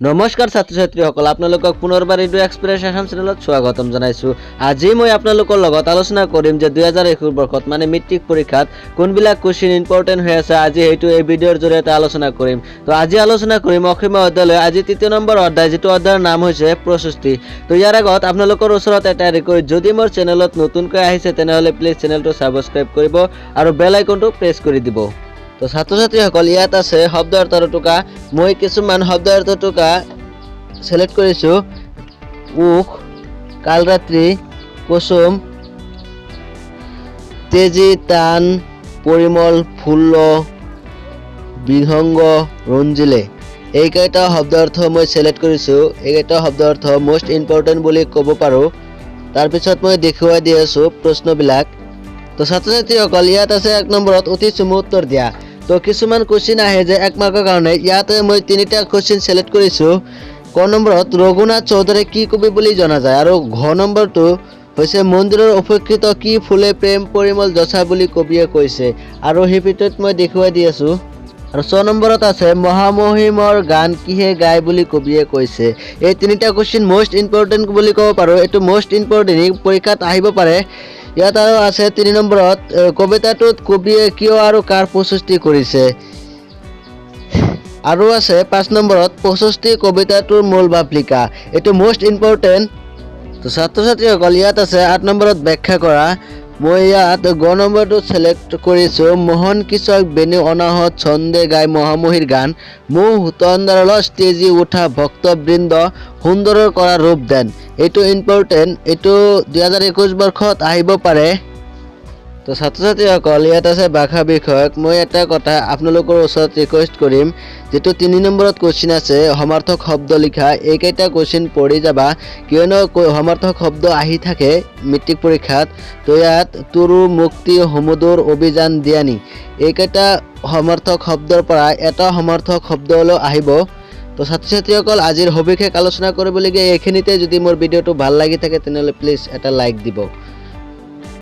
নমস্কাৰ ছাত্ৰ ছাত্ৰীসকল, আপোনালোকক পুনৰবাৰ ৰেডিঅ এক্সপ্ৰেছ আসাম চেনেলত স্বাগতম জনাইছোঁ। আজি মই আপোনালোকৰ লগত আলোচনা কৰিম যে 2021 বৰ্ষত মানে মেট্ৰিক পৰীক্ষাত কোনবিলাক কুৱেশ্যন ইম্পৰ্টেণ্ট হৈ আছে। আজি সেইটো এই ভিডিঅ'ৰ জৰিয়তে আলোচনা কৰিম। তো আজি আলোচনা কৰিম অসমীয়া অধ্যায়ৰ আজি ৩য় নম্বৰ অধ্যায়, যিটো অধ্যায়ৰ নাম হৈছে প্ৰশস্তি। তো ইয়াৰ আগত আপোনালোকৰ ওচৰত এটা ৰিকুৱেষ্ট, যদি মোৰ চেনেলত নতুনকৈ আহিছে তেনেহ'লে প্লিজ চেনেলটো ছাবস্ক্ৰাইব কৰিব আৰু বেল আইকনটো প্ৰেছ কৰি দিব। তো ছাত্ৰ ছাত্ৰীসকল, ইয়াত আছে শব্দ অৰ্থৰ টুকা। মই কিছুমান শব্দ অৰ্থৰ টুকা সিলেক্ট কৰিছোঁ। উখ, কালৰাত্ৰি, কুসুম, তেজী, টান, পৰিমল, ফুল্ল, বিহংগ, ৰঞ্জিলে, এইকেইটা শব্দ অৰ্থ মই সিলেক্ট কৰিছোঁ। এইকেইটা শব্দ অৰ্থ মোষ্ট ইম্পৰ্টেণ্ট বুলি ক'ব পাৰোঁ। তাৰপিছত মই দেখুৱাই দি আছোঁ প্ৰশ্নবিলাক। তো ছাত্ৰ ছাত্ৰীসকল, ইয়াত আছে 1 নম্বৰত অতি চমু উত্তৰ দিয়া। তো কিছুমান কুৱেশ্যন আহে যে 1 মাৰ্কৰ কাৰণে। ইয়াতে মই 3টা কুৱেশ্যন সিলেক্ট কৰিছোঁ। ক নম্বৰত ৰঘুনাথ চৌধুৰী কি কবি বুলি জনা যায়, আৰু ঘ নম্বৰটো হৈছে মন্দিৰৰ উপেক্ষিত কি ফুলে প্ৰেম পৰিমল যচা বুলি কবিয়ে কৈছে, আৰু সেই ভিতৰত মই দেখুৱাই দি আছোঁ। আৰু 6 নম্বৰত আছে মহামহিমৰ গান কিহে গায় বুলি কবিয়ে কৈছে। এই 3টা কুৱেশ্যন মোষ্ট ইম্পৰ্টেণ্ট বুলি ক'ব পাৰোঁ। এইটো মোষ্ট ইম্পৰ্টেণ্ট, পৰীক্ষাত আহিব পাৰে। ইয়াত আৰু আছে 3 নম্বৰত কবিতাটোত কবিয়ে কিয় আৰু কাৰ প্ৰশস্তি কৰিছে, আৰু আছে 5 নম্বৰত প্ৰশস্তি কবিতাটোৰ মূল ভাৱ লিখা। এইটো মোষ্ট ইম্পৰ্টেণ্ট। তো ছাত্ৰ ছাত্ৰীসকল, ইয়াত আছে 8 নম্বৰত ব্যাখ্যা কৰা। মই ইয়াত গ নম্বৰটো সিলেক্ট কৰিছোঁ। মোহন কৃষক বেণী অনাহত ছন্দে গায় মহামহিৰ গান, মুহ তন্দাৰল ষ্টেজি উঠা ভক্তবৃন্দ সুন্দৰৰ কৰা ৰূপ দেন। এইটো ইম্পৰ্টেণ্ট, এইটো 2021 বৰ্ষত আহিব পাৰে। তো ছাত্ৰ ছাত্ৰীসকল, ইয়াত আছে ভাষা বিষয়ক। মই এটা কথা আপোনালোকৰ ওচৰত ৰিকুৱেষ্ট কৰিম, যিটো 3 নম্বৰত কুৱেশ্যন আছে সমাৰ্থক শব্দ লিখা। এইকেইটা কুৱেশ্যন পঢ়ি যাবা, কিয়নো সমাৰ্থক শব্দ আহি থাকে মেট্ৰিক পৰীক্ষাত। তো ইয়াত তুৰু, মুক্তি, সমুদৰ, অভিযান, দিয়ানী, এইকেইটা সমাৰ্থক শব্দৰ পৰা এটা সমাৰ্থক শব্দ হ'লেও আহিব। তো ছাত্ৰ ছাত্ৰীসকল, আজিৰ সবিশেষ আলোচনা কৰিবলগীয়া এইখিনিতে। যদি মোৰ ভিডিঅ'টো ভাল লাগি থাকে তেনেহ'লে প্লিজ এটা লাইক দিব।